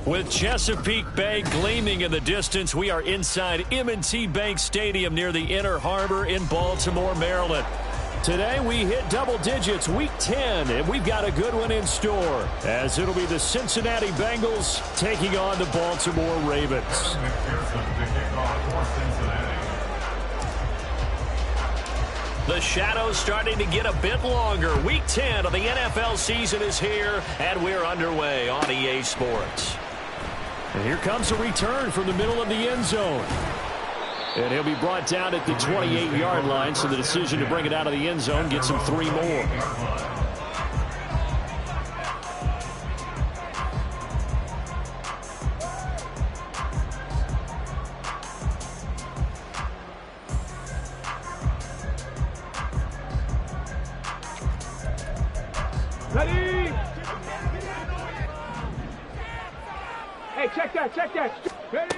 With Chesapeake Bay gleaming in the distance, we are inside M&T Bank Stadium near the Inner Harbor in Baltimore, Maryland. Today we hit double digits, week 10, and we've got a good one in store, as it'll be the Cincinnati Bengals taking on the Baltimore Ravens. The shadows starting to get a bit longer. Week 10 of the NFL season is here, and we're underway on EA Sports. And here comes a return from the middle of the end zone. And he'll be brought down at the 28-yard line, so the decision to bring it out of the end zone gets him 3 more. Ready? Hey, check that. Ready?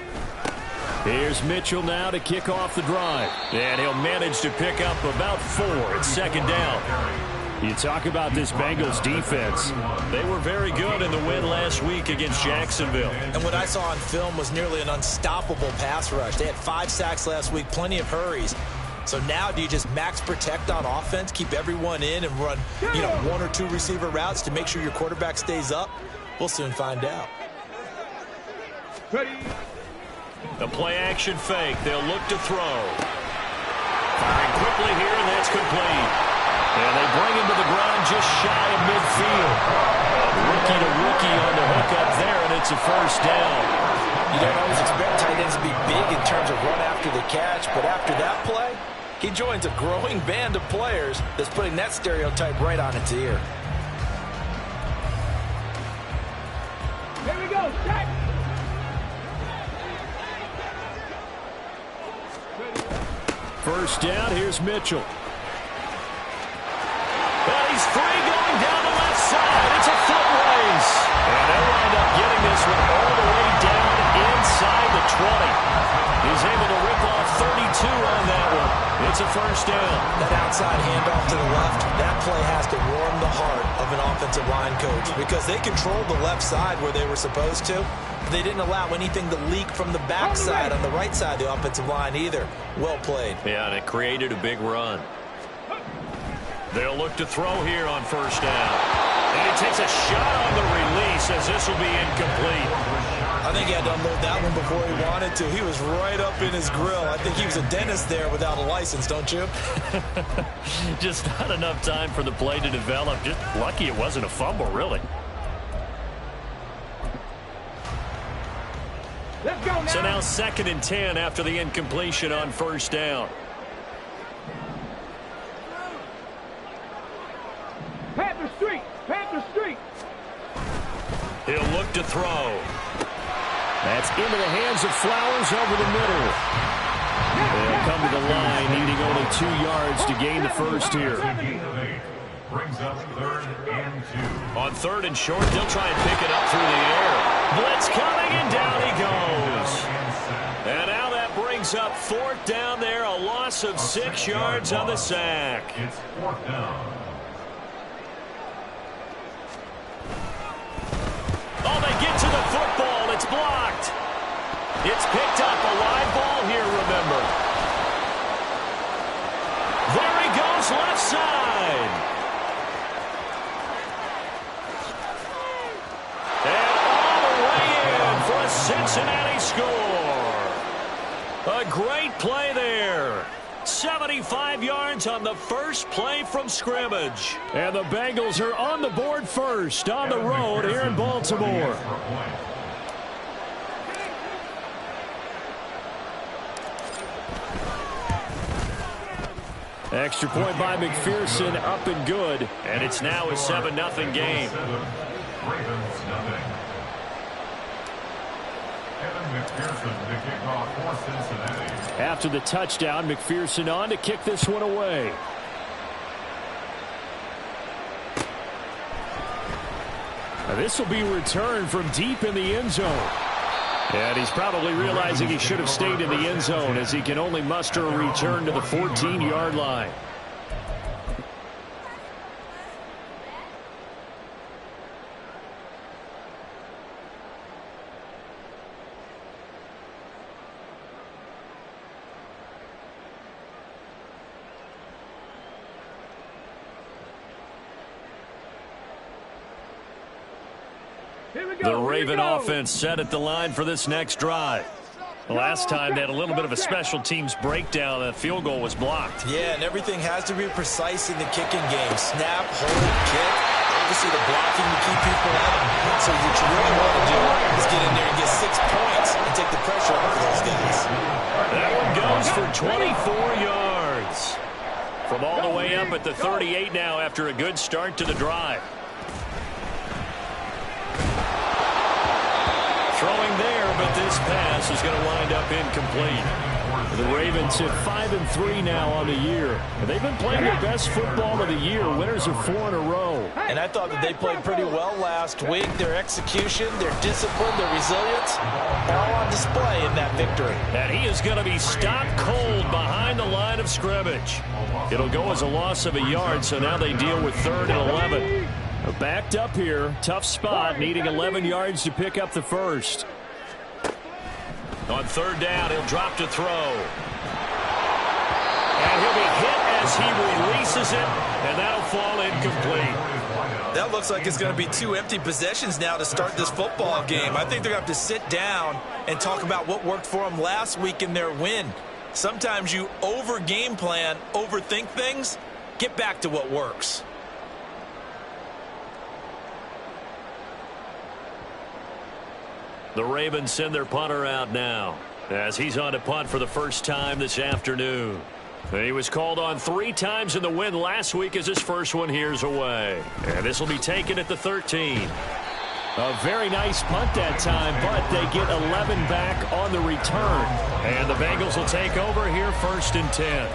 Here's Mitchell now to kick off the drive. And he'll manage to pick up about 4 at second down. You talk about this Bengals defense. They were very good in the win last week against Jacksonville. And what I saw on film was nearly an unstoppable pass rush. They had 5 sacks last week, plenty of hurries. So now do you just max protect on offense, keep everyone in, and run 1 or 2 receiver routes to make sure your quarterback stays up? We'll soon find out. Ready? The play-action fake. They'll look to throw. Firing quickly here, and that's complete. And they bring him to the ground just shy of midfield. Rookie to rookie on the hook up there, and it's a first down. You don't always expect tight ends to be big in terms of run after the catch, but after that play, he joins a growing band of players that's putting that stereotype right on its ear. Here we go, set! First down, here's Mitchell. And he's free going down the left side. It's a foot race. And they'll wind up getting this one all the way down inside the 20. He's able to rip off 32 on that one. It's a first down. That outside handoff to the left, that play has to warm the heart of an offensive line coach because they controlled the left side where they were supposed to. They didn't allow anything to leak from the backside on the right side of the offensive line either. Well played. Yeah, and it created a big run. They'll look to throw here on first down. And he takes a shot on the release as this will be incomplete. I think he had to unload that one before he wanted to. He was right up in his grill. I think he was a dentist there without a license, don't you? Just not enough time for the play to develop. Just lucky it wasn't a fumble, really. Let's go now. So now 2nd and 10 after the incompletion on first down. Panther Street. He'll look to throw. That's into the hands of Flowers over the middle. They'll come to the line, needing only 2 yards to gain the first here. Brings up 3rd and 2. On 3rd and short, they'll try and pick it up through the air. Blitz coming, and down he goes. And now that brings up 4th down there, a loss of 6 yards on the sack. It's 4th down. Oh, they get to the football. It's blocked. It's picked up. A live ball here, remember. There he goes, left side. And all the way in for a Cincinnati score. A great play there. 75 yards on the first play from scrimmage. And the Bengals are on the board first on the road here in Baltimore. Extra point by McPherson, up and good. And it's now a 7-0 game. Ravens nothing. Evan McPherson to kick off for Cincinnati. After the touchdown, McPherson on to kick this one away. Now this will be returned from deep in the end zone. And he's probably realizing he should have stayed in the end zone as he can only muster a return to the 14-yard line. Here we go. The Here we Raven go. offense set at the line for this next drive. Last time they had a little bit of a special teams breakdown. That field goal was blocked. Yeah, and everything has to be precise in the kicking game. Snap, hold, kick. Obviously, the blocking to keep people out. So what you really want to do is get in there and get 6 points and take the pressure off of those guys. That one goes for 24 yards. From all the way up at the 38 now after a good start to the drive. Throwing there, but this pass is going to wind up incomplete. The Ravens hit 5-3 now on the year. They've been playing their best football of the year. Winners of 4 in a row. And I thought that they played pretty well last week. Their execution, their discipline, their resilience, all on display in that victory. And he is going to be stopped cold behind the line of scrimmage. It'll go as a loss of a yard, so now they deal with 3rd and 11. Backed up here, tough spot, needing 11 yards to pick up the first. On 3rd down, he'll drop to throw. And he'll be hit as he releases it, and that'll fall incomplete. That looks like it's going to be 2 empty possessions now to start this football game. I think they're going to have to sit down and talk about what worked for them last week in their win. Sometimes you over-game plan, overthink things. Get back to what works. The Ravens send their punter out now as he's on to punt for the first time this afternoon. He was called on 3 times in the win last week as his first one here's away. And this will be taken at the 13. A very nice punt that time, but they get 11 back on the return. And the Bengals will take over here 1st and 10.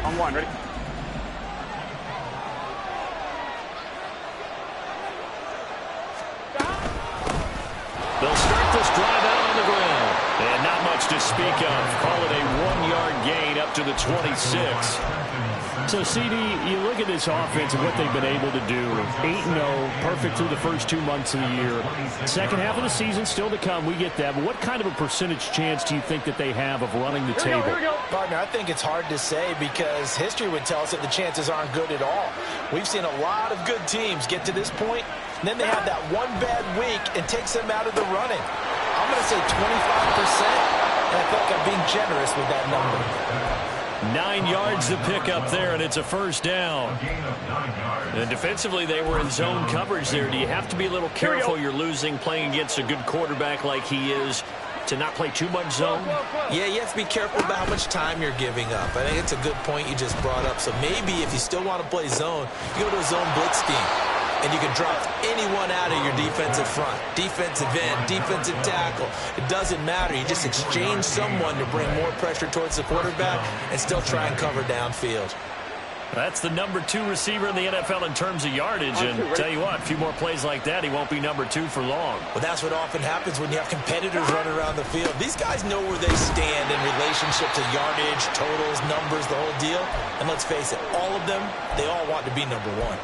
On 1, ready? They'll start this drive out on the ground. And not much to speak of. Call it a 1-yard gain up to the 26. So, CD, you look at this offense and what they've been able to do. 8-0, perfect through the first 2 months of the year. Second half of the season still to come. We get that. But what kind of a percentage chance do you think that they have of running the table? Partner, I think it's hard to say because history would tell us that the chances aren't good at all. We've seen a lot of good teams get to this point, and then they have that one bad week and takes them out of the running. I'm going to say 25%, and I feel like I'm being generous with that number. 9 yards to pick up there, and it's a first down. And defensively, they were in zone coverage there. Do you have to be a little careful? You're losing, playing against a good quarterback like he is, to not play too much zone? Yeah, you have to be careful about how much time you're giving up. I think it's a good point you just brought up. So maybe if you still want to play zone, you go to a zone blitz scheme. And you can drop anyone out of your defensive front. Defensive end, defensive tackle. It doesn't matter. You just exchange someone to bring more pressure towards the quarterback and still try and cover downfield. That's the number 2 receiver in the NFL in terms of yardage. And tell you what, a few more plays like that, he won't be number 2 for long. Well, that's what often happens when you have competitors running around the field. These guys know where they stand in relationship to yardage, totals, numbers, the whole deal. And let's face it, all of them, they all want to be number 1.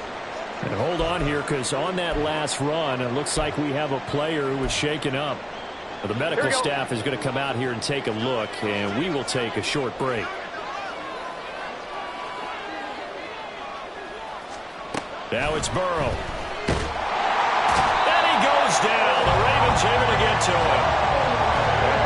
And hold on here, because on that last run, it looks like we have a player who was shaken up. The medical staff is going to come out here and take a look, and we will take a short break. Now it's Burrow. And he goes down. The Ravens able to get to him.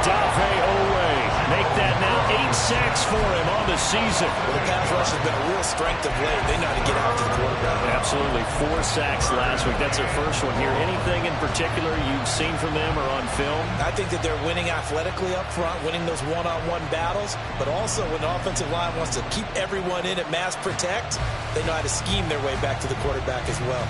Dafe Oweh make that now 8 sacks for him on the season. Well, the pass rush has been a real strength of late. They know how to get out to the quarterback. Absolutely. 4 sacks last week. That's their first one here. Anything in particular you've seen from them or on film? I think that they're winning athletically up front, winning those one-on-one battles, but also when the offensive line wants to keep everyone in at mass protect, they know how to scheme their way back to the quarterback as well.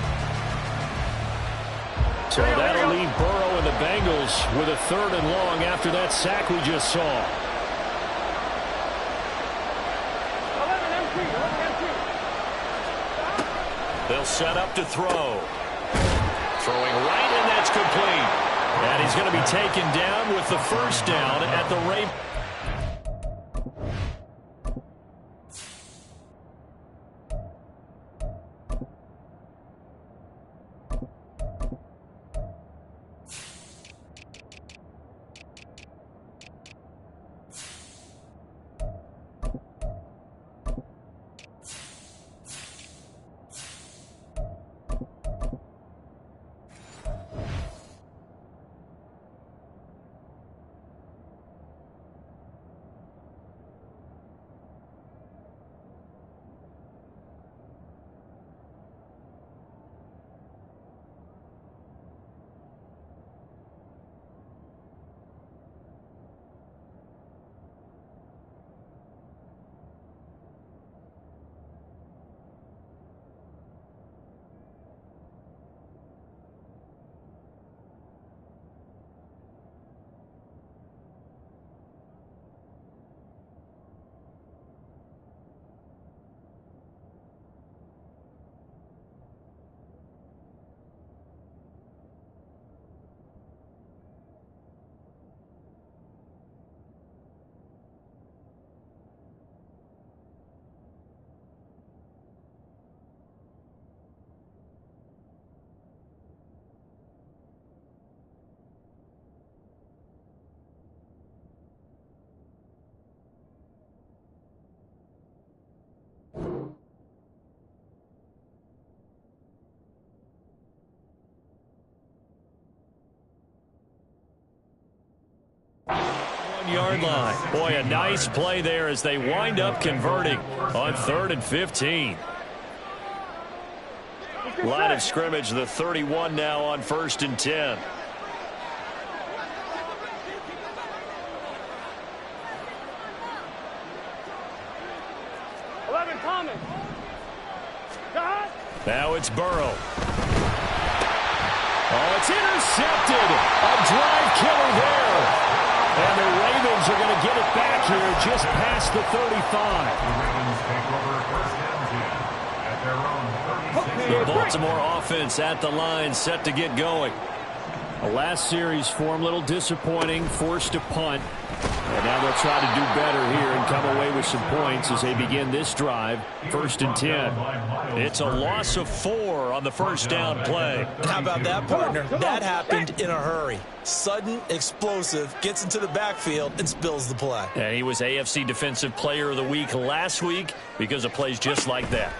So that'll leave Burrow and the Bengals with a 3rd and long after that sack we just saw. 11 empty. They'll set up to throw. Throwing right, and that's complete. And he's going to be taken down with the first down at the Ravens. 31-yard line. Boy, a nice play there as they wind up converting on 3rd and 15. Line of scrimmage, the 31 now on 1st and 10. Now it's Burrow. Oh, it's intercepted. A drive killer there. And the Ravens are going to get it back here just past the 35. The Baltimore offense at the line, set to get going. The last series form, a little disappointing, forced to punt. And now they'll try to do better here and come away with some points as they begin this drive, 1st and 10. It's a loss of 4 on the first down play. How about that, partner? That happened in a hurry. Sudden, explosive, gets into the backfield and spills the play. And he was AFC Defensive Player of the Week last week because of plays just like that.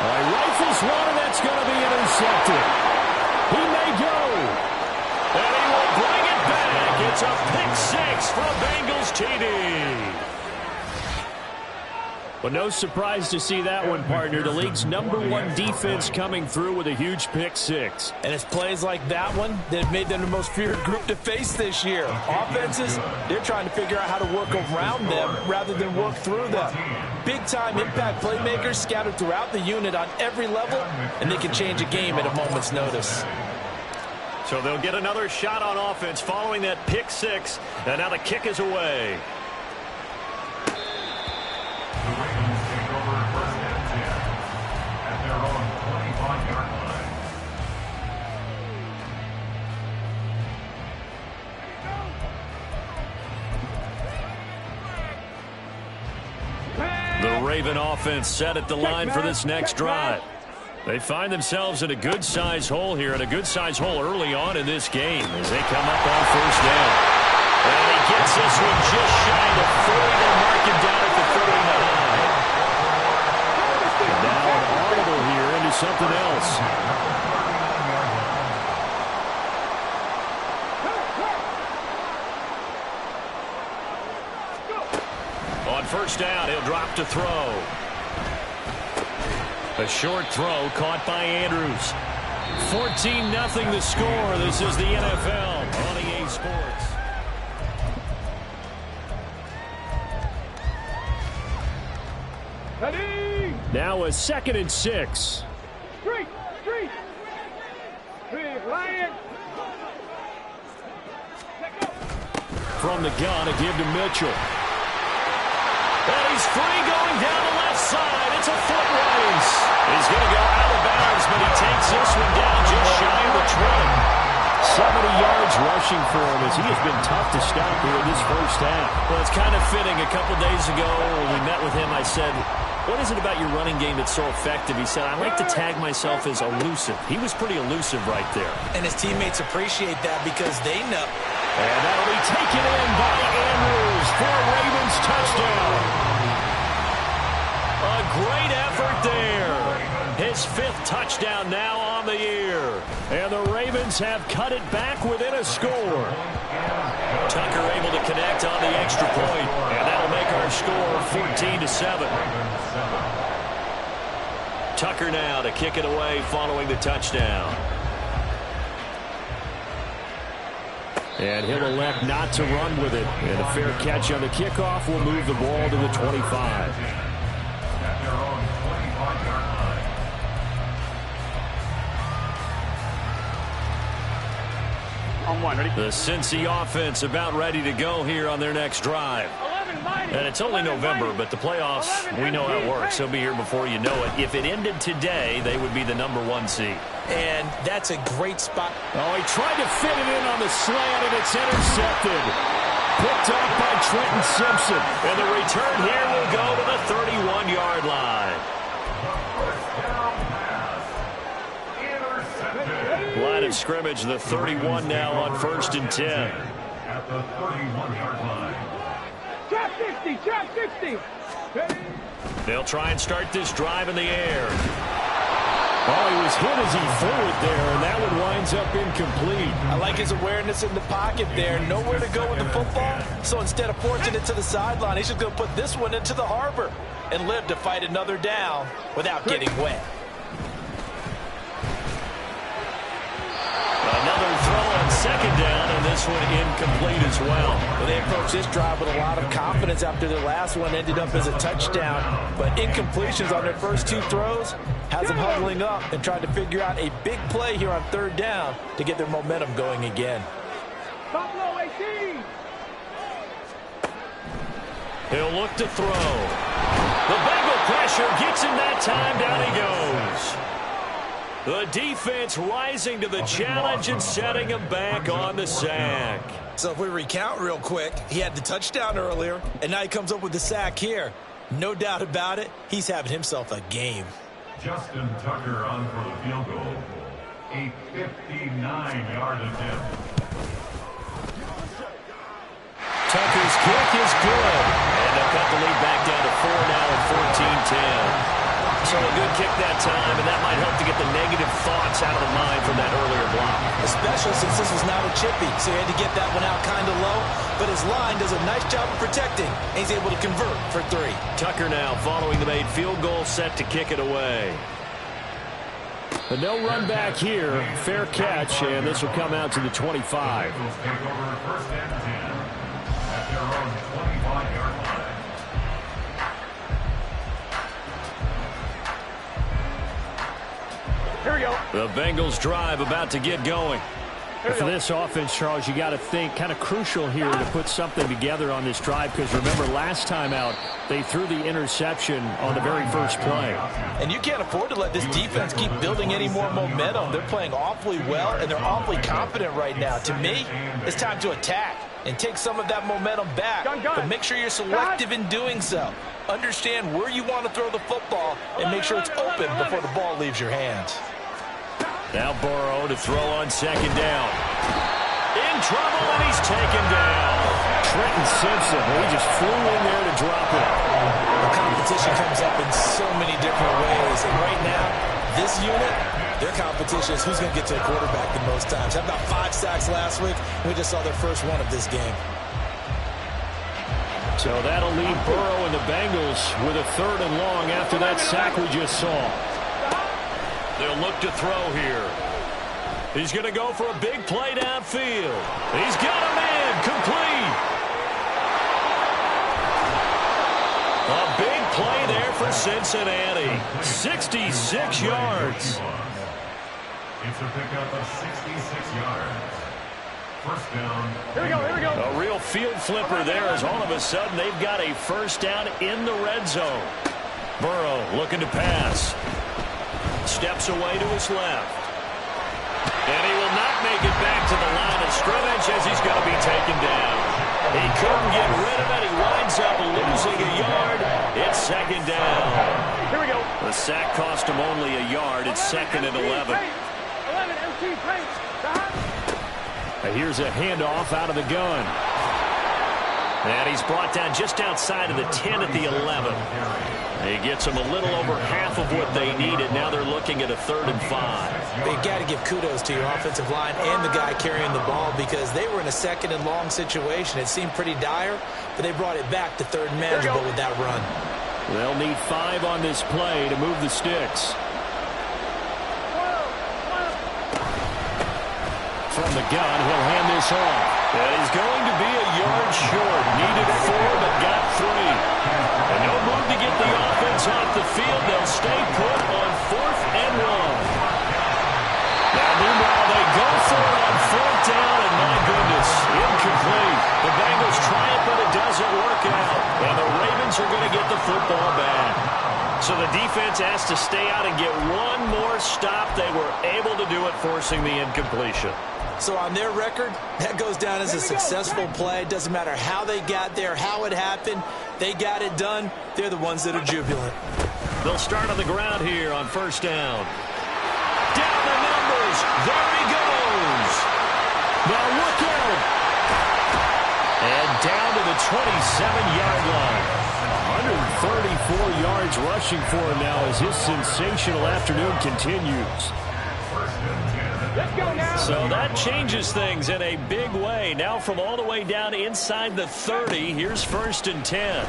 All right, rifles one, and that's going to be intercepted. He may go. And he will bring it back. It's a pick 6 from Bengals TD. Well, no surprise to see that one, partner. The league's #1 defense coming through with a huge pick 6. And it's plays like that one that have made them the most feared group to face this year. Offenses, they're trying to figure out how to work around them rather than work through them. Big-time impact playmakers scattered throughout the unit on every level, and they can change a game at a moment's notice. So they'll get another shot on offense following that pick 6, and now the kick is away. The Ravens take over 1st and 10 at their own 25-yard line. The Raven offense set at the line for this next drive. They find themselves in a good-sized hole here, and a good-sized hole early on in this game as they come up on 1st down. And he gets this one just shy of 40. They'll mark him down at the 39. And now an audible here into something else. On 1st down, he'll drop to throw. A short throw caught by Andrews. 14-0 the score. This is the NFL on EA Sports. Ready. Now a 2nd and 6. Street. Lion. From the gun, a give to Mitchell. And he's free going down the left side. It's a foot race. He's going to go out of bounds, but he takes this one down just shy of the 20. 70 yards rushing for him as he has been tough to stop here in this first half. Well, it's kind of fitting. A couple days ago when we met with him, I said, what is it about your running game that's so effective? He said, I like to tag myself as elusive. He was pretty elusive right there. And his teammates appreciate that because they know. And that'll be taken in by Andrews for a Ravens touchdown. A great effort there. His 5th touchdown now on the year. And the Ravens have cut it back within a score. Tucker able to connect on the extra point. And that'll make our score 14-7. Tucker now to kick it away following the touchdown. And he'll elect not to run with it. And a fair catch on the kickoff will move the ball to the 25. At their own 25-yard line. On 1, ready. The Cincy offense about ready to go here on their next drive. And it's only November, but the playoffs, we know how it works. They'll be here before you know it. If it ended today, they would be the #1 seed. And that's a great spot. Oh, he tried to fit it in on the slant, and it's intercepted. Picked up by Trenton Simpson. And the return here will go to the 31-yard line. Line of scrimmage, the 31 now on 1st and 10. At the 31-yard line. Trap 60, trap 60. Ready. They'll try and start this drive in the air. Oh, he was hit as he threw it there, and that one winds up incomplete. I like his awareness in the pocket there. Nowhere to go with the football. So instead of forcing it to the sideline, he's just going to put this one into the harbor and live to fight another down without getting wet. Another throw on second down, and this one incomplete as well. Well, they approached this drive with a lot of confidence after their last one ended up as a touchdown. But incompletions on their first two throws has them huddling up and trying to figure out a big play here on third down to get their momentum going again. Top low, 18. He'll look to throw. The Bengal pressure gets him that time. Down he goes. The defense rising to the challenge and setting him back on the sack. So if we recount real quick, he had the touchdown earlier, and now he comes up with the sack here. No doubt about it, he's having himself a game. Justin Tucker on for the field goal. A 59-yard attempt. Tucker's kick is good. And they'll cut the lead back down to 4 now at 14-10. So a good kick that time, and that might help to get the negative thoughts out of the mind from that earlier block. Especially since this was not a chippy, so he had to get that one out kind of low. But his line does a nice job of protecting, and he's able to convert for 3. Tucker now following the made field goal, set to kick it away. But no run back here. Fair catch, and this will come out to the 25. Bengals take over first and 10 at their own 25-yard line. Here we go. The Bengals drive about to get going. For this offense, Charles, you got to think kind of crucial here to put something together on this drive, because remember last time out they threw the interception on the very first play. And you can't afford to let this defense keep building any more momentum. They're playing awfully well, and they're awfully confident right now. To me, it's time to attack and take some of that momentum back. But make sure you're selective in doing so. Understand where you want to throw the football and make sure it's open before the ball leaves your hands. Now Burrow to throw on second down. In trouble, and he's taken down. Trenton Simpson, he just flew in there to drop it. The competition comes up in so many different ways. And right now, this unit, their competition is who's going to get to the quarterback the most times. Had about 5 sacks last week. We just saw their first one of this game. So that'll leave Burrow and the Bengals with a 3rd and long after that sack we just saw. They'll look to throw here. He's going to go for a big play downfield. He's got a man complete. A big play there for Cincinnati. 66 yards. It's a pickup of 66 yards. First down. Here we go, here we go. A real field flipper there as all of a sudden they've got a first down in the red zone. Burrow looking to pass. Steps away to his left. And he will not make it back to the line of scrimmage as he's going to be taken down. He couldn't get rid of it. He winds up losing a yard. It's second down. Here we go. The sack cost him only a yard. It's 2nd and 11. 11, MC, paint. Here's a handoff out of the gun. And he's brought down just outside of the 10 at the 11. He gets them a little over half of what they needed. Now they're looking at a 3rd and 5. But you got to give kudos to your offensive line and the guy carrying the ball, because they were in a 2nd and long situation. It seemed pretty dire, but they brought it back to 3rd and manageable with that run. They'll need 5 on this play to move the sticks. From the gun, he'll hand this off. And he's going to be a yard short. Needed 4, but got 3. And no move to get the offense off the field. They'll stay put on 4th and 1. Now, meanwhile, they go for it on 4th down, and my goodness, incomplete. The Bengals try it, but it doesn't work out. And the Ravens are going to get the football back. So the defense has to stay out and get one more stop. They were able to do it, forcing the incompletion. So on their record, that goes down as a successful play. It doesn't matter how they got there, how it happened. They got it done. They're the ones that are jubilant. They'll start on the ground here on 1st down. Down the numbers. There he goes. Now look out. And down to the 27-yard line. 134 yards rushing for him now as his sensational afternoon continues. Let's go now. So that changes things in a big way. Now from all the way down inside the 30, here's 1st and 10.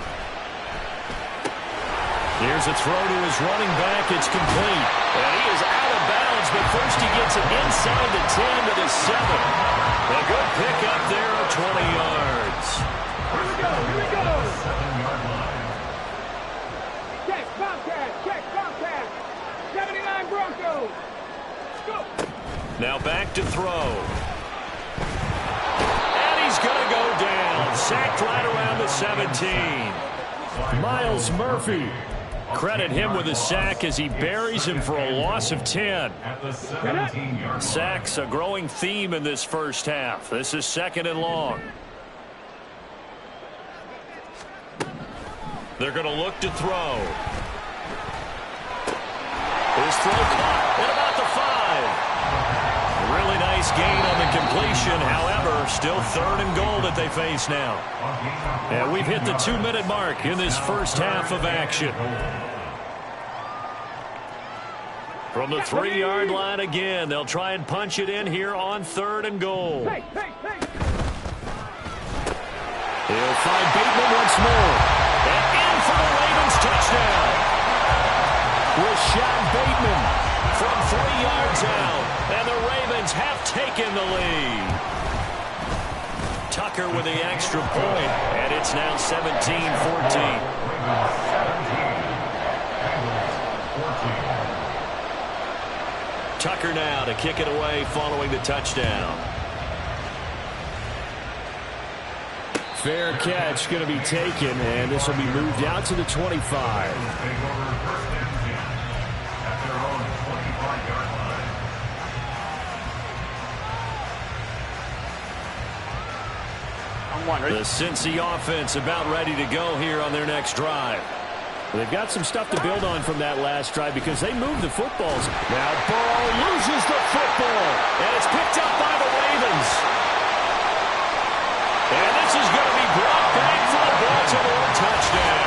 Here's a throw to his running back. It's complete. And he is out of bounds, but first he gets it inside the 10 to the 7. A good pickup there of 20 yards. Here we go. Here we go. 7-yard line. Check, Bobcat. Check, Bobcat. 79 Broncos. Go. Now back to throw. And he's going to go down. Sacked right around the 17. Myles Murphy. Credit him with a sack as he buries him for a loss of 10. At the 17-yard Sacks, a growing theme in this first half. This is 2nd and long. They're going to look to throw. His throw caught at about the 5. Really nice gain on the completion. However, still 3rd and goal that they face now. And we've hit the 2-minute mark in this first half of action. From the 3-yard line again, they'll try and punch it in here on 3rd and goal. Hey, hey, hey. He'll find Bateman once more. And in for the Ravens touchdown. Rashad Bateman from 3 yards out. And the Ravens have taken the lead. Tucker with the extra point. And it's now 17-14. Tucker now to kick it away following the touchdown. Fair catch going to be taken, and this will be moved out to the 25. The Cincy offense about ready to go here on their next drive. They've got some stuff to build on from that last drive because they moved the footballs. Now Burrow loses the football. And it's picked up by the Ravens. And this is going to be brought back for the Baltimore touchdown.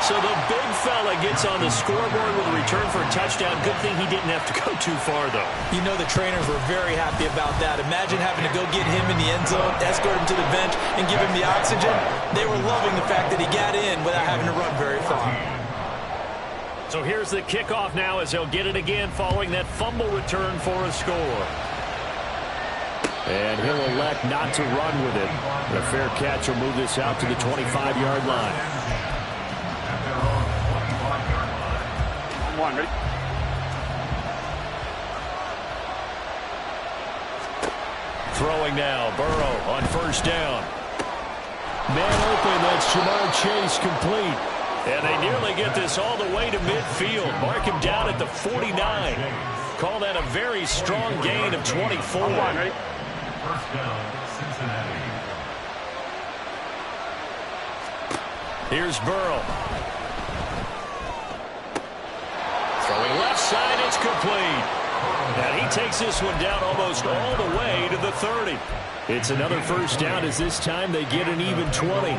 So the big fella gets on the scoreboard with a return for a touchdown. Good thing he didn't have to go too far, though. You know the trainers were very happy about that. Imagine having to go get him in the end zone, escort him to the bench, and give him the oxygen. They were loving the fact that he got in without having to run very far. So here's the kickoff now as they'll get it again following that fumble return for a score. And he'll elect not to run with it. A fair catch will move this out to the 25-yard line. One, ready? Throwing now, Burrow on 1st down. Man open, that's Jamar Chase complete. And they nearly get this all the way to midfield. Mark him down at the 49. Call that a very strong gain of 24. One, ready? 1st down, Cincinnati. Here's Burrow. Throwing left side, it's complete. And he takes this one down almost all the way to the 30. It's another 1st down as this time they get an even 20.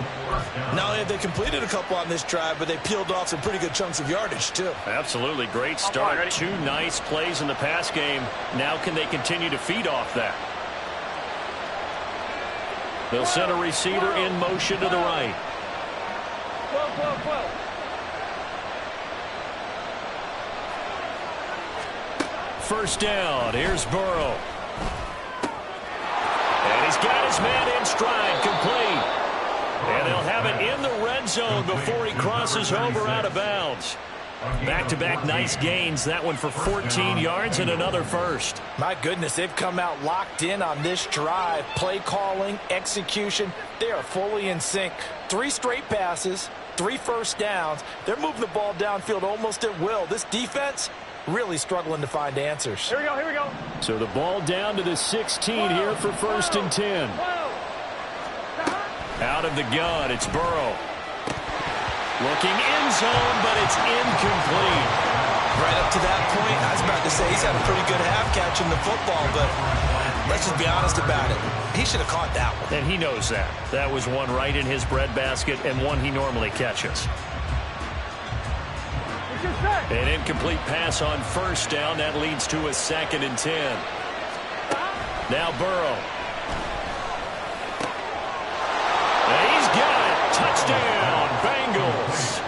Not only have they completed a couple on this drive, but they peeled off some pretty good chunks of yardage, too. Absolutely great start. Ready? 2 nice plays in the pass game. Now can they continue to feed off that? They'll send a receiver in motion to the right. 12, 12, 12. First down. Here's Burrow. And he's got his man in stride, complete. And they'll have it in the red zone before he crosses over out of bounds. Back-to-back nice gains. That one for 14 yards and another first. My goodness, they've come out locked in on this drive. Play calling, execution, they are fully in sync. 3 straight passes, 3 first downs. They're moving the ball downfield almost at will. This defense really struggling to find answers. Here we go, here we go. So the ball down to the 16 here for 1st and 10. Out of the gun, it's Burrow. Looking end zone, but it's incomplete. Right up to that point, I was about to say he's had a pretty good half catching the football, but Let's just be honest about it. He should have caught that one. And he knows that. That was one right in his breadbasket and one he normally catches. An incomplete pass on first down. That leads to a 2nd and 10. Now Burrow. And he's got it. Touchdown, Bengals.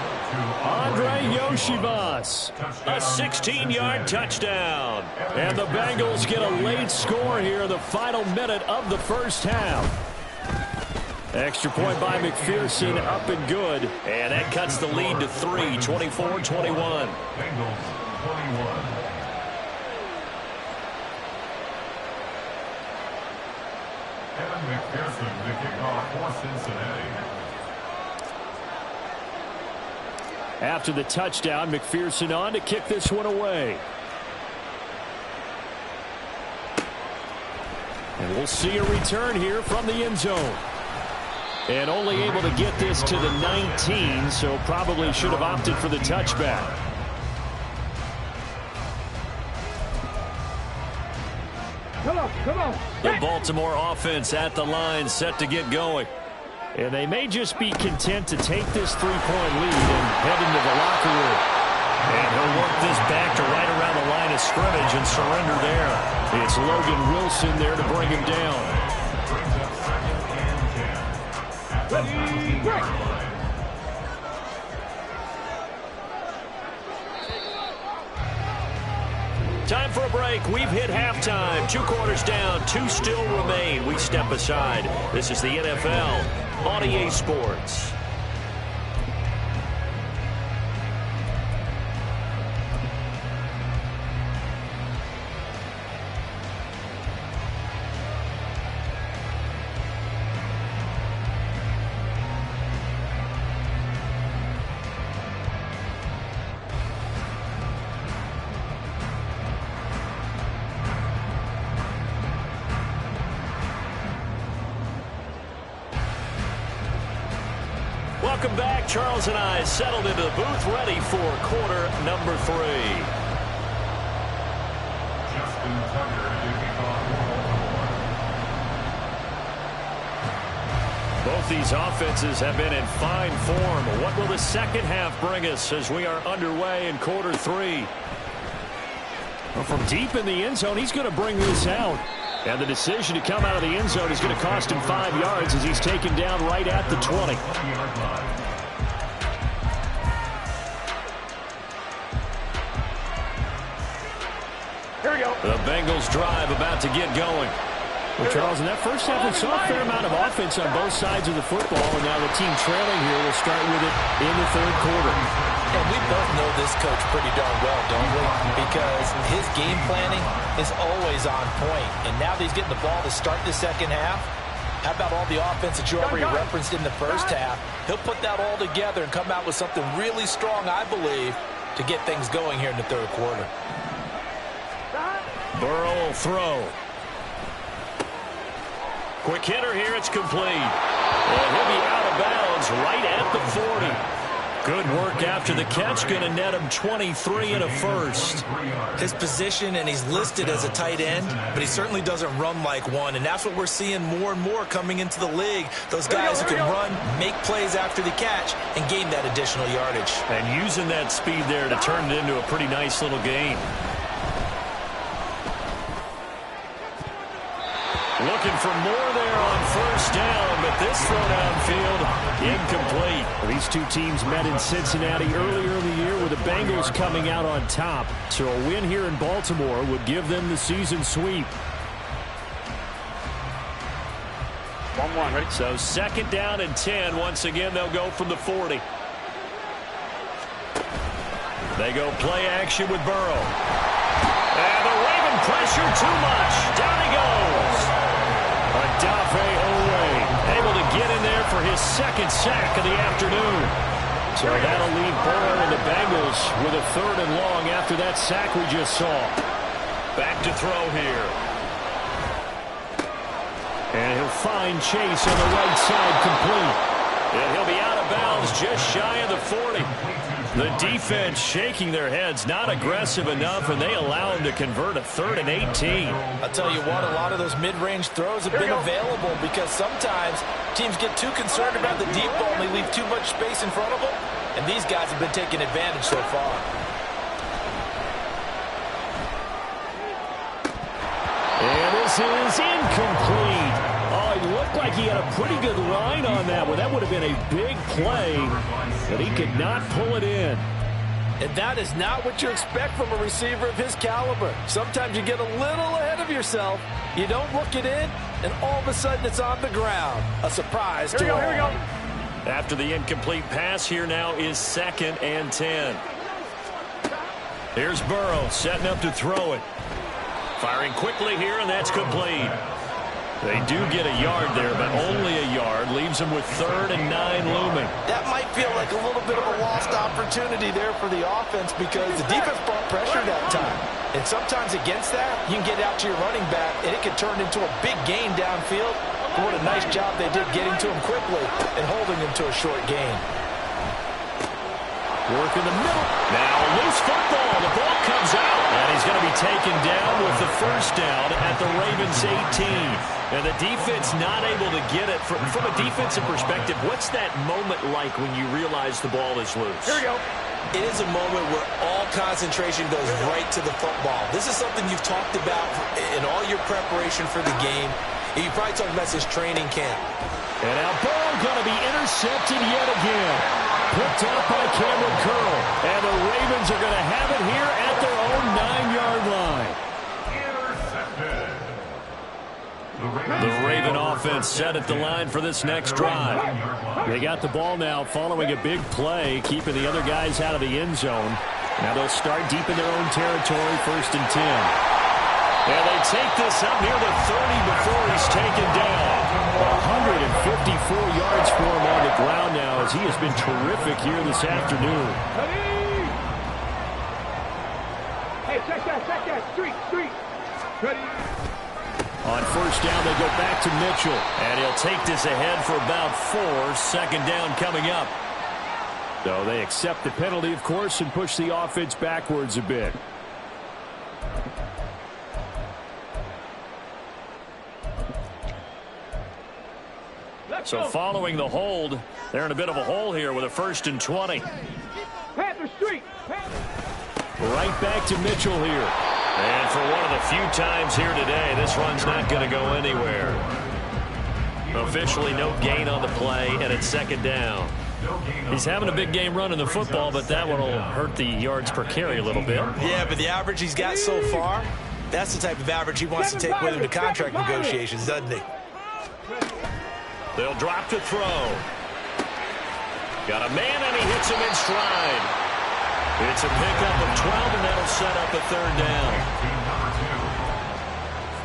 Andre Yoshivas, a 16-yard touchdown. And the Bengals get a late score here in the final minute of the first half. Extra point by McPherson, up and good. And that cuts the lead to 3, 24-21. Bengals 21. Kevin McPherson to kick off for Cincinnati. After the touchdown, McPherson on to kick this one away. And we'll see a return here from the end zone. And only able to get this to the 19, so probably should have opted for the touchback. Come on. The Baltimore offense at the line, set to get going. And they may just be content to take this 3-point lead and head into the locker room. And he'll work this back to right around the line of scrimmage and surrender there. It's Logan Wilson there to bring him down. Ready, break. Time for a break. We've hit halftime. 2 quarters down. 2 still remain. We step aside. This is the NFL on EA Sports. Welcome back. Charles and I settled into the booth, ready for quarter number 3. Justin Tucker to kick off. Both these offenses have been in fine form. What will the second half bring us as we are underway in quarter 3? Well, from deep in the end zone, he's going to bring this out. And the decision to come out of the end zone is going to cost him 5 yards as he's taken down right at the 20. Here we go. The Bengals drive about to get going. Well, Charles, in that first half, we saw a fair amount of offense on both sides of the football, and now the team trailing here will start with it in the third quarter. And we both know this coach pretty darn well, don't we? Because his game planning is always on point. And now that he's getting the ball to start the second half, how about all the offense that you already referenced in the first half? He'll put that all together and come out with something really strong, I believe, to get things going here in the third quarter. Burrow will throw. Quick hitter here. It's complete. And he'll be out of bounds right at the 40. Good work after the catch. Going to net him 23 and a first. His position, and he's listed as a tight end, but he certainly doesn't run like one, and that's what we're seeing more and more coming into the league. Those guys who can run, make plays after the catch, and gain that additional yardage. And using that speed there to turn it into a pretty nice little gain. Looking for more there on first down, but this throw downfield, incomplete. These two teams met in Cincinnati earlier in the year with the Bengals coming out on top. So a win here in Baltimore would give them the season sweep. 1-1, ready? So second down and 10. Once again, they'll go from the 40. They go play action with Burrow. And the Raven pressure too much. Down he goes. Odafe Oweh able to get in there for his second sack of the afternoon. So that'll leave Burrow and the Bengals with a third and long after that sack we just saw. Back to throw here. And he'll find Chase on the right side complete. And he'll be out of bounds just shy of the 40. The defense shaking their heads, not aggressive enough, and they allow them to convert a 3rd and 18. I'll tell you what, a lot of those mid-range throws have been available because sometimes teams get too concerned about the deep ball and they leave too much space in front of them, and these guys have been taking advantage so far. And this is incomplete. Oh, it looked like he had a pretty good line on that one. That would have been a big play, but he could not pull it in. And that is not what you expect from a receiver of his caliber. Sometimes you get a little ahead of yourself, you don't look it in, and all of a sudden it's on the ground. A surprise to all. Here we go. After the incomplete pass, here now is 2nd and 10. Here's Burrow setting up to throw it. Firing quickly here, and that's complete. They do get a yard there, but only a yard. Leaves them with 3rd and 9 looming. That might feel like a little bit of a lost opportunity there for the offense because the defense brought pressure that time. And sometimes against that, you can get out to your running back, and it can turn into a big gain downfield. What a nice job they did getting to him quickly and holding him to a short gain. Work in the middle. Now loose football. The ball comes out. And he's going to be taken down with the 1st down at the Ravens 18. And the defense not able to get it. From a defensive perspective, what's that moment like when you realize the ball is loose? Here we go. It is a moment where all concentration goes right to the football. This is something you've talked about in all your preparation for the game. You probably talked about this training camp. And now Burrow going to be intercepted yet again. Picked up by Cameron Curl. And the Ravens are going to have it here at their own 9-yard line. The Raven offense set at the line for this next drive. They got the ball now following a big play, keeping the other guys out of the end zone. Now they'll start deep in their own territory, 1st and 10. And they take this up near the 30 before he's taken down. 154 yards for him on the ground now as he has been terrific here this afternoon. Hey, check that. Street. Ready. On 1st down, they go back to Mitchell. And he'll take this ahead for about 4. 2nd down coming up. So they accept the penalty, of course, and push the offense backwards a bit. So following the hold, they're in a bit of a hole here with a 1st and 20. Panther Street. Right back to Mitchell here. And for one of the few times here today, this run's not going to go anywhere. Officially no gain on the play, and it's 2nd down. He's having a big game running the football, but that one will hurt the yards per carry a little bit. Yeah, but the average he's got so far, that's the type of average he wants to take with him to contract negotiations, doesn't he? They'll drop to throw. Got a man, and he hits him in stride. It's a pickup of 12, and that'll set up a 3rd down. Team number 2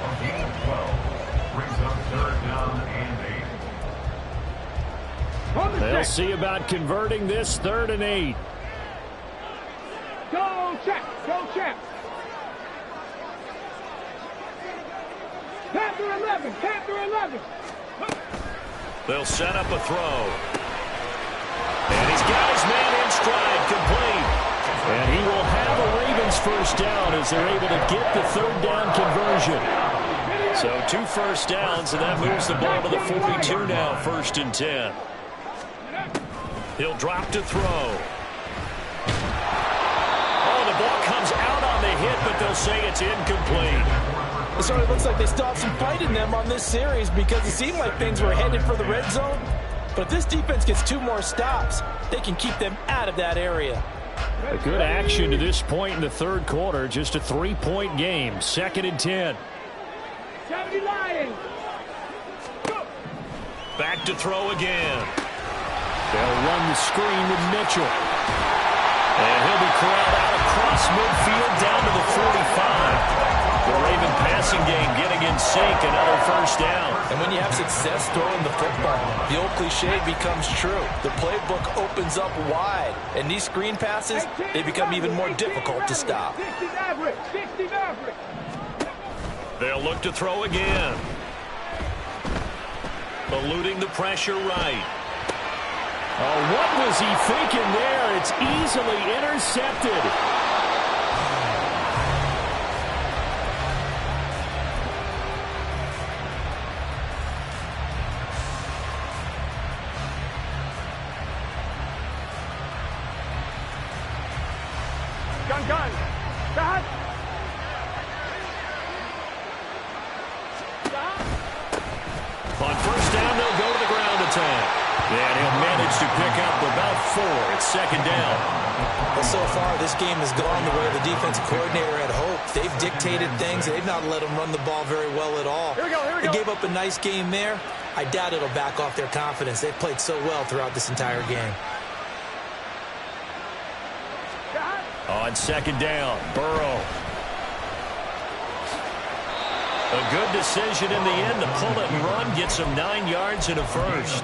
of game 12 brings up 3rd down and 8. They'll see about converting this 3rd and 8. Go check. Panther 11. They'll set up a throw. And he's got his man in stride, complete. And he will have a Ravens 1st down as they're able to get the 3rd down conversion. So 2 1st downs, and that moves the ball to the 42 now, 1st and 10. He'll drop to throw. Oh, the ball comes out on the hit, but they'll say it's incomplete. It sort of looks like they still have some fight in them on this series because it seemed like things were headed for the red zone. But if this defense gets 2 more stops, they can keep them out of that area. A good action to this point in the 3rd quarter. Just a 3-point game. 2nd and 10. 70 Lions. Back to throw again. They'll run the screen with Mitchell. And he'll be corralled out across midfield down to the 45. The Raven passing game getting in sync, another 1st down. And when you have success throwing the football, the old cliche becomes true. The playbook opens up wide, and these screen passes, they become even more difficult to stop. 60 Maverick. They'll look to throw again. Eluding the pressure right. Oh, what was he thinking there? It's easily intercepted. Gun. Stop. On first down, they'll go to the ground attack. And he'll manage to pick up about 4 at second down. Well, so far, this game has gone the way the defensive coordinator had hoped. They've dictated things. They've not let them run the ball very well at all. Here we go. They gave up a nice game there. I doubt it'll back off their confidence. They've played so well throughout this entire game. On second down, Burrow. A good decision in the end to pull it and run, get some 9 yards and a first.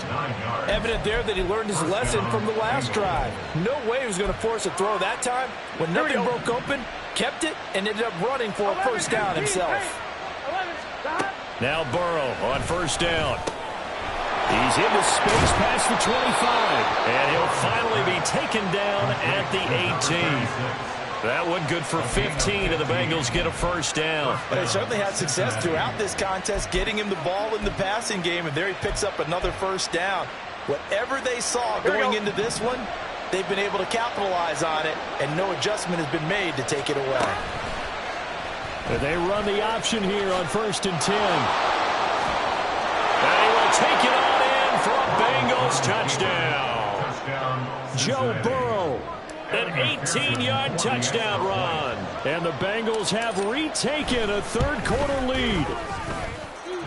Evident there that he learned his lesson from the last drive. No way he was going to force a throw that time. When nothing broke open, kept it, and ended up running for a first down himself. Now Burrow on first down. He's into space past the 25, and he'll finally be taken down at the 18. That one good for 15, and the Bengals get a first down. But they certainly had success throughout this contest, getting him the ball in the passing game, and there he picks up another first down. Whatever they saw going into this one, they've been able to capitalize on it, and no adjustment has been made to take it away. And they run the option here on 1st and 10. And he will take it on in for a Bengals touchdown. Joe Burrow. An 18-yard touchdown run. And the Bengals have retaken a third-quarter lead.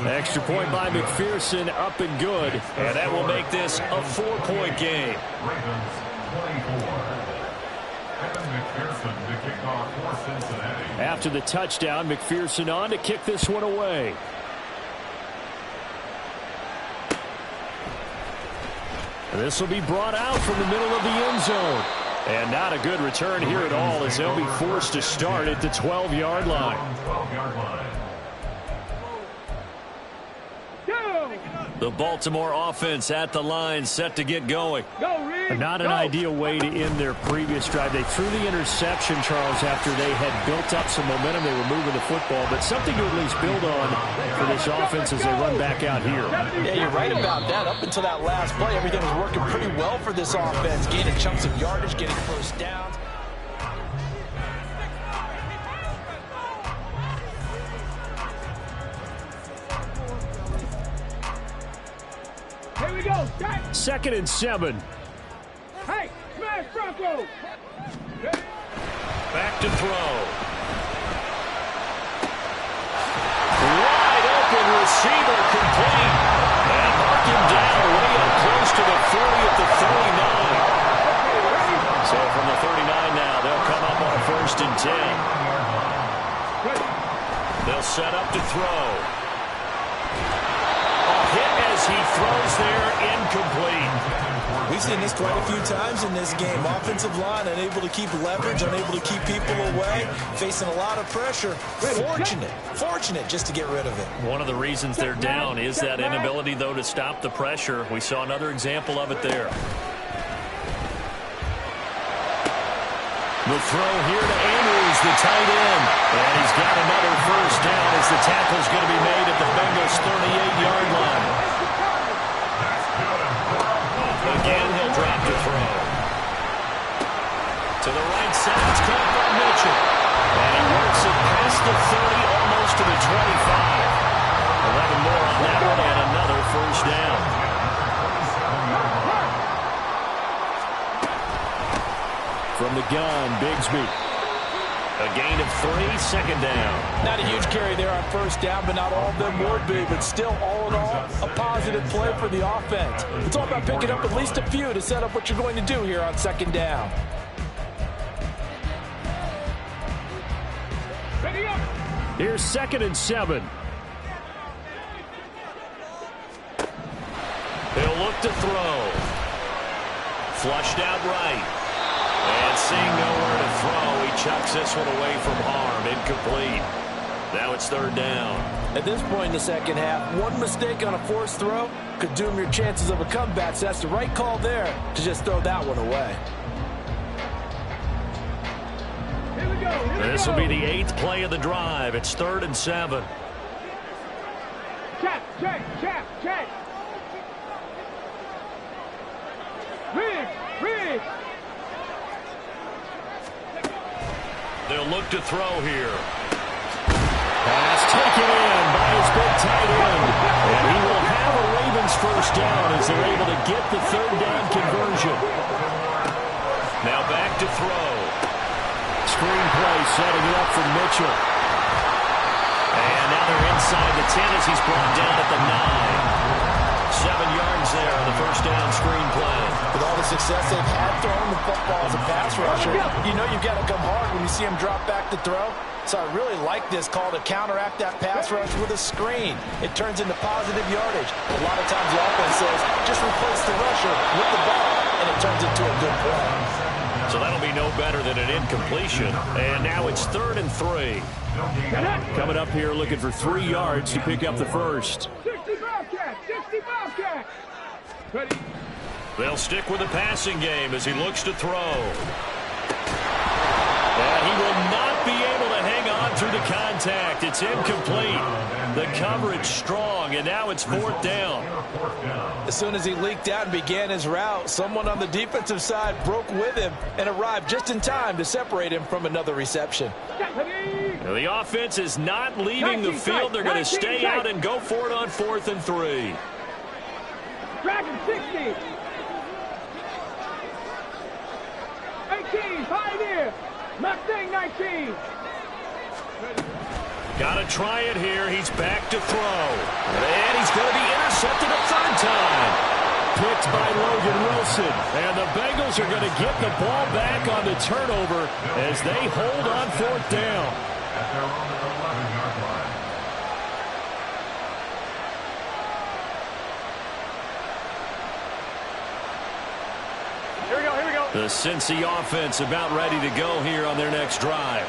Extra point by McPherson, up and good. And that will make this a 4-point game. Ravens 24. Evan McPherson to kick off for Cincinnati. After the touchdown, McPherson on to kick this one away. This will be brought out from the middle of the end zone. And not a good return here at all, as they'll be forced to start at the 12-yard line. 12-yard line. The Baltimore offense at the line, set to get going. Go, Reed. Not an ideal way to end their previous drive. They threw the interception, Charles, after they had built up some momentum. They were moving the football, but something to at least build on for this offense as they run back out here. Yeah, you're right about that. Up until that last play, everything was working pretty well for this offense, gaining chunks of yardage, getting first downs. Here we go. Jack. 2nd and 7. Hey, smash Bronco. Back to throw. Wide open receiver complete. And mark him down way up close to the 40 at the 39. So from the 39 now, they'll come up on 1st and 10. They'll set up to throw. Hit as he throws there, incomplete. We've seen this quite a few times in this game. Offensive line unable to keep leverage, unable to keep people away, facing a lot of pressure. Fortunate just to get rid of it. One of the reasons they're down is that inability, though, to stop the pressure. We saw another example of it there. The throw here to Andrews, the tight end. And he's got another first down as the tackle's going to be made at the Bengals' 38-yard line. Again, he'll drop to throw. To the right side, it's caught by Mitchell. And he works it past the 30, almost to the 25. 11 more on that one, and another first down. From the gun, Bigsby. A gain of 3, 2nd down. Not a huge carry there on first down, but not all of them would be. But still, all in all, a positive play for the offense. It's all about picking up at least a few to set up what you're going to do here on 2nd down. Ready up. Here's 2nd and 7. He'll look to throw. Flushed out right. And seeing nowhere to throw, he chucks this one away from harm. Incomplete. Now it's third down. At this point in the second half, one mistake on a forced throw could doom your chances of a comeback. So that's the right call there to just throw that one away. This will be the 8th play of the drive. It's 3rd and 7. Check. Read. They'll look to throw here. Pass taken in by his big tight end. And he will have a Ravens first down as they're able to get the 3rd down conversion. Now back to throw. Screenplay setting it up for Mitchell. And now they're inside the 10 as he's brought down at the 9. 7 yards there on the first down screenplay. With all the success they've had throwing the football as a pass rusher, you know you've got to come hard when you see him drop back to throw. So I really like this call to counteract that pass rush with a screen. It turns into positive yardage. A lot of times the offense says, just replace the rusher with the ball, and it turns into a good play. So that'll be no better than an incompletion. And now it's 3rd and 3. Coming up here looking for 3 yards to pick up the first. 60 Bobcat. Ready. They'll stick with the passing game as he looks to throw. And he will not be able to hang on through the contact. It's incomplete. The coverage strong, and now it's 4th down. As soon as he leaked out and began his route, someone on the defensive side broke with him and arrived just in time to separate him from another reception. Now the offense is not leaving the field. They're going to stay out and go for it on 4th and 3. Dragon 60. 18, Pioneer. Mustang 19. Got to try it here. He's back to throw. And he's going to be intercepted a 3rd time. Picked by Logan Wilson. And the Bengals are going to get the ball back on the turnover as they hold on 4th down. At their own 11-yard line. Here we go. The Cincy offense about ready to go here on their next drive.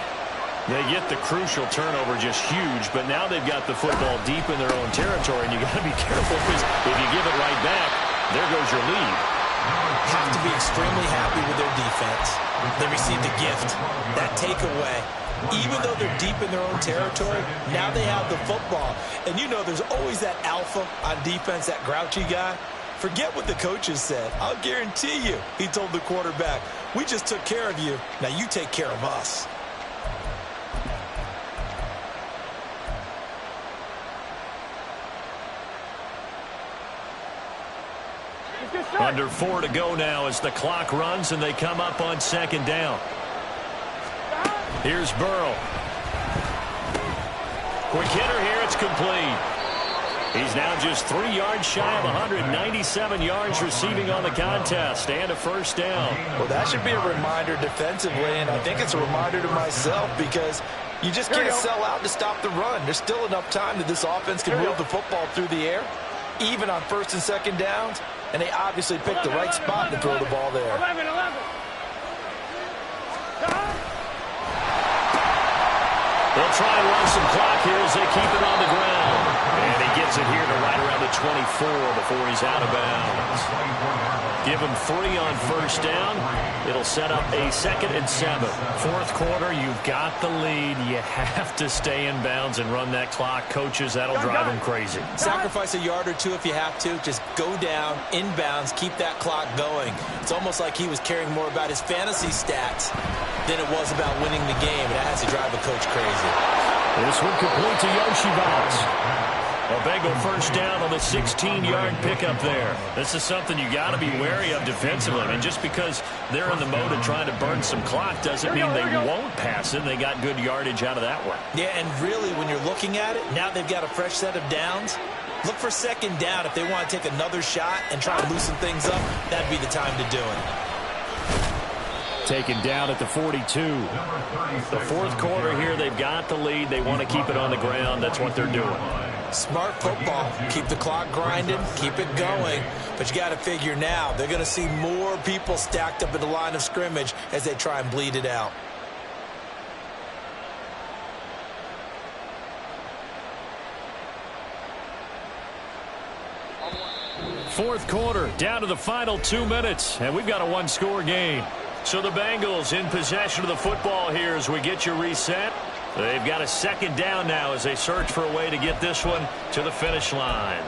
They get the crucial turnover, just huge, but now they've got the football deep in their own territory, and you got to be careful because if you give it right back, there goes your lead. Have to be extremely happy with their defense. They received a gift, that takeaway. Even though they're deep in their own territory, now they have the football. And you know there's always that alpha on defense, that grouchy guy. Forget what the coaches said. I'll guarantee you, he told the quarterback, we just took care of you. Now you take care of us. Under 4 to go now as the clock runs and they come up on 2nd down. Here's Burrow. Quick hitter here, it's complete. He's now just 3 yards shy of 197 yards receiving on the contest and a first down. Well, that should be a reminder defensively, and I think it's a reminder to myself because you just can't sell out to stop the run. There's still enough time that this offense can move the football through the air, even on 1st and 2nd downs, and they obviously picked the right spot to throw the ball there. 11. They'll try and run some clock here as they keep it on the ground. And he gets it here to right around the 24 before he's out of bounds. Give him 3 on first down. It'll set up a 2nd and 7. 4th quarter, you've got the lead. You have to stay in bounds and run that clock. Coaches, that'll drive them crazy. Sacrifice a yard or 2 if you have to. Just go down, inbounds, keep that clock going. It's almost like he was caring more about his fantasy stats than it was about winning the game. And that has to drive a coach crazy. This one complete to Yoshivas. A Bengal first down on the 16-yard pickup there. This is something you got to be wary of defensively. I mean, just because they're in the mode of trying to burn some clock doesn't mean they won't pass it. They got good yardage out of that one. Yeah, and really, when you're looking at it, now they've got a fresh set of downs. Look for 2nd down. If they want to take another shot and try to loosen things up, that'd be the time to do it. Taken down at the 42. The 4th quarter here, they've got the lead. They want to keep it on the ground. That's what they're doing. Smart football. Keep the clock grinding. Keep it going. But you got to figure now, they're going to see more people stacked up at the line of scrimmage as they try and bleed it out. Fourth quarter, down to the final 2 minutes, and we've got a one-score game. So the Bengals in possession of the football here as we get you reset. They've got a second down now as they search for a way to get this one to the finish line.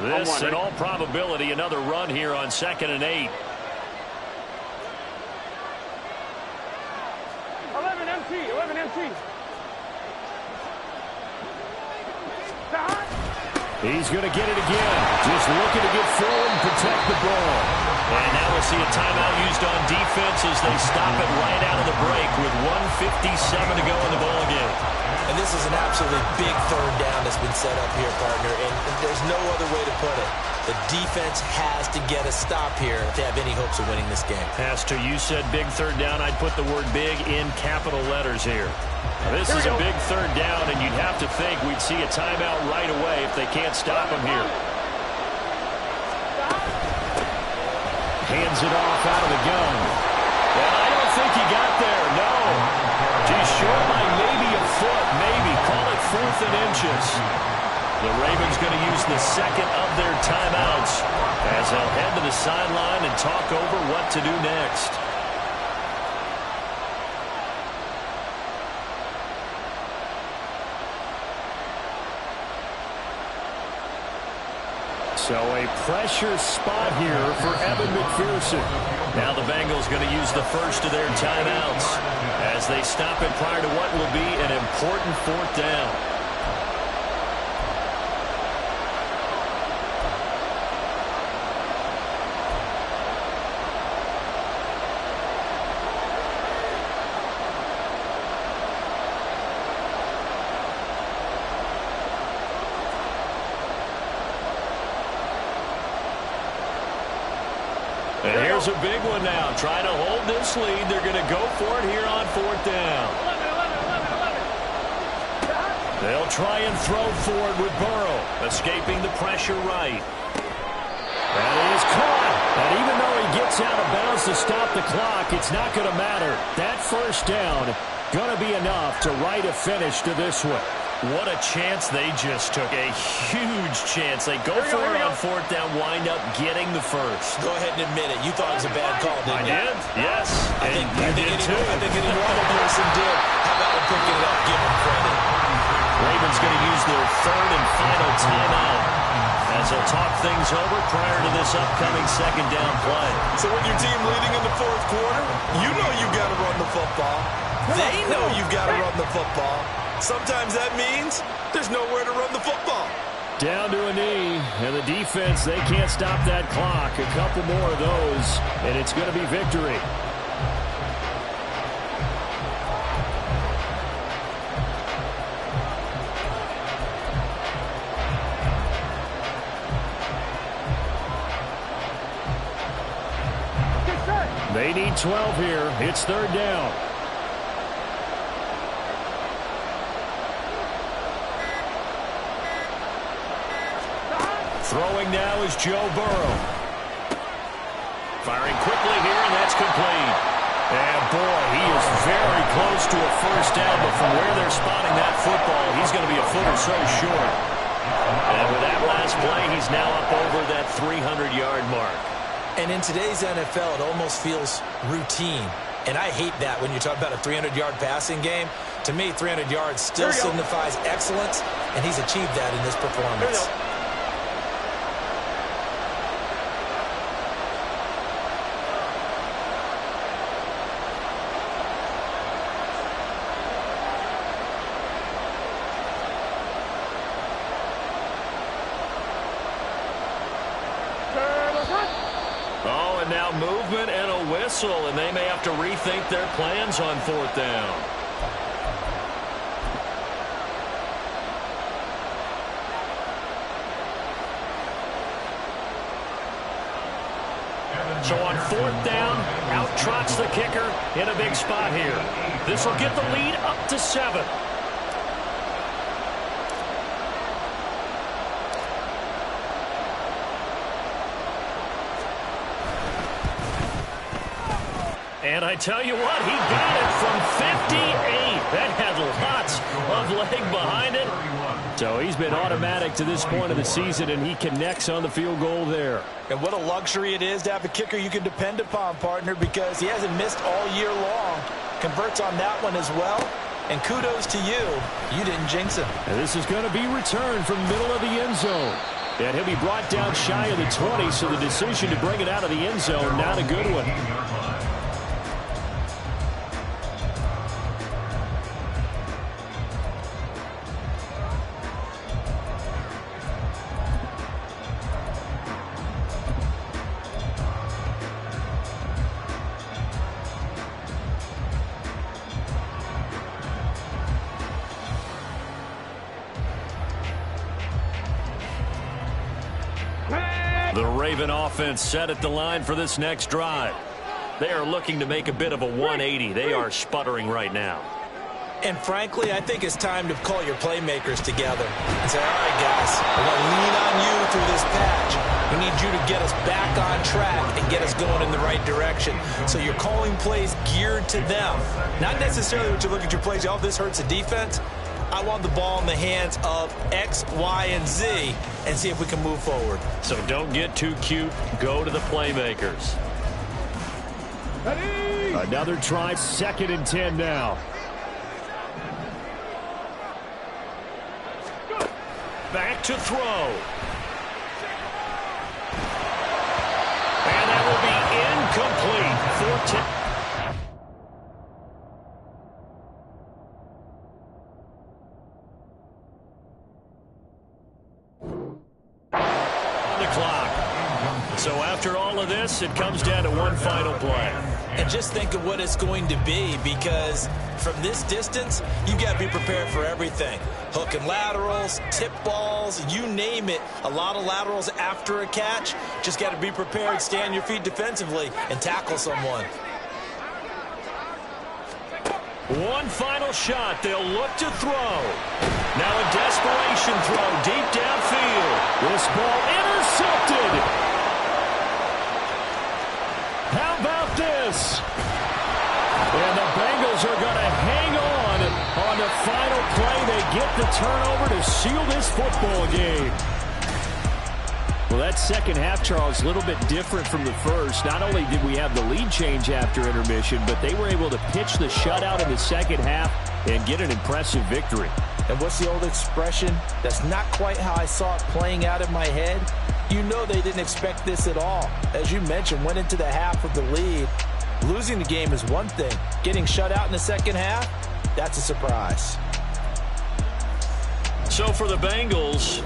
This, in all probability, another run here on 2nd and 8. 11 MT. He's going to get it again. Just looking to get forward and protect the ball. And now we'll see a timeout used on defense as they stop it right out of the break with 1:57 to go in the ballgame. And this is an absolutely big third down that's been set up here, partner, and there's no other way to put it. The defense has to get a stop here to have any hopes of winning this game. Pastor, you said big third down. I'd put the word big in capital letters here. Now, this is a big third down, and you'd have to think we'd see a timeout right away if they can't stop him here. Hands it off out of the gun. And I don't think he got there, no. He's short by maybe a foot, maybe. Call it 4th and inches. The Ravens going to use the second of their timeouts as they'll head to the sideline and talk over what to do next. So a pressure spot here for Evan McPherson. Now the Bengals going to use the first of their timeouts as they stop it prior to what will be an important 4th down. And here's a big one now. Trying to hold this lead. They're going to go for it here on 4th down. 11. They'll try and throw forward with Burrow. Escaping the pressure right. That is caught. And even though he gets out of bounds to stop the clock, it's not going to matter. That first down going to be enough to write a finish to this one. What a chance they just took. A huge chance. They go for it on 4th down, wind up getting the first. Go ahead and admit it. You thought it was a bad call, didn't you? I did, yes. I think any normal too. person did. How about him picking it up? Give him credit. Ravens going to use their third and final timeout as they'll talk things over prior to this upcoming second down play. So when your team leading in the 4th quarter, you know you've got to run the football. They know you've got to run the football. Sometimes that means there's nowhere to run the football. Down to a knee, and the defense, they can't stop that clock. A couple more of those, and it's going to be victory. They need 12 here. It's 3rd down. Throwing now is Joe Burrow. Firing quickly here, and that's complete. And, boy, he is very close to a first down, but from where they're spotting that football, he's going to be a foot or so short. And with that last play, he's now up over that 300-yard mark. And in today's NFL, it almost feels routine. And I hate that when you talk about a 300-yard passing game. To me, 300 yards still signifies excellence, and he's achieved that in this performance. Oh, and now movement and a whistle, and they may have to rethink their plans on 4th down. So on 4th down, out trots the kicker in a big spot here. This will get the lead up to 7. And And I tell you what, he got it from 58. That had lots of leg behind it. So he's been automatic to this point of the season, and he connects on the field goal there. And what a luxury it is to have a kicker you can depend upon, partner, because he hasn't missed all year long. Converts on that one as well. And kudos to you. You didn't jinx him. And this is going to be returned from the middle of the end zone. And he'll be brought down shy of the 20, so the decision to bring it out of the end zone, not a good one. The Raven offense set at the line for this next drive. They are looking to make a bit of a 180. They are sputtering right now. And frankly, I think it's time to call your playmakers together and say, all right, guys, we're going to lean on you through this patch. We need you to get us back on track and get us going in the right direction. So you're calling plays geared to them. Not necessarily when you look at your plays, oh, this hurts the defense. I want the ball in the hands of X, Y, and Z and see if we can move forward. So don't get too cute. Go to the playmakers. Ready? Another try, 2nd and 10 now. Back to throw. And that will be incomplete. 4-10. So after all of this, it comes down to one final play. And just think of what it's going to be, because from this distance, you've got to be prepared for everything. Hook and laterals, tip balls, you name it. A lot of laterals after a catch. Just got to be prepared, stay on your feet defensively, and tackle someone. One final shot. They'll look to throw. Now a desperation throw deep downfield. This ball intercepted. How about this? And the Bengals are going to hang on the final play. They get the turnover to seal this football game. Well, that second half, Charles, a little bit different from the first. Not only did we have the lead change after intermission, but they were able to pitch the shutout in the second half and get an impressive victory. And what's the old expression? That's not quite how I saw it playing out in my head. You know they didn't expect this at all. As you mentioned, went into the half with the lead. Losing the game is one thing. Getting shut out in the second half, that's a surprise. So for the Bengals,